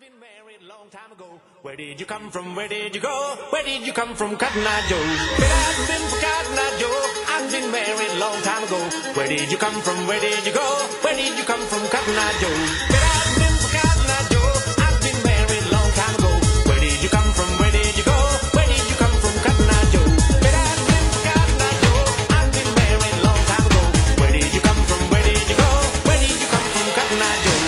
been married a long time ago. Where did you come from? Where did you go? Where did you come from, Cotton Eye Joe? It hasn't been for Cotton Eye Joe. I've been married a long time ago. Where did you come from? Where did you go? Where did you come from, Cotton Eye Joe? It hasn't been for Cotton Eye Joe. I've been married a long time ago. Where did you come from? Where did you go? Where did you come from, Cotton Eye Joe? It hasn't been for Cotton Eye Joe. I've been married a long time ago. Where did you come from? Where did you go? Where did you come from, Cotton Eye Joe?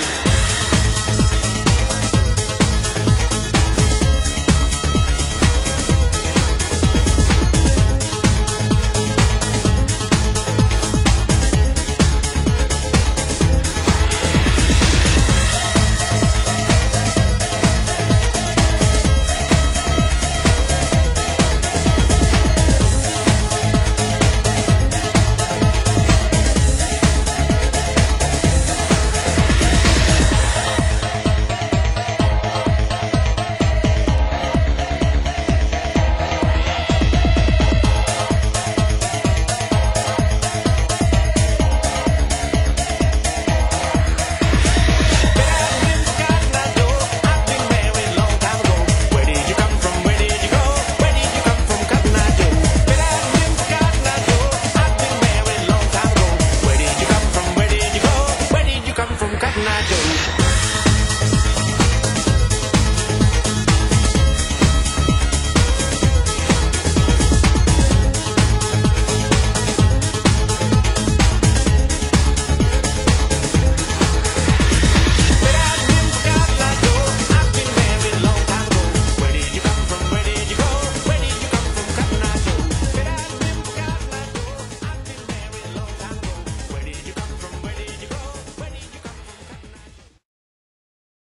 Cotton Eye Joe.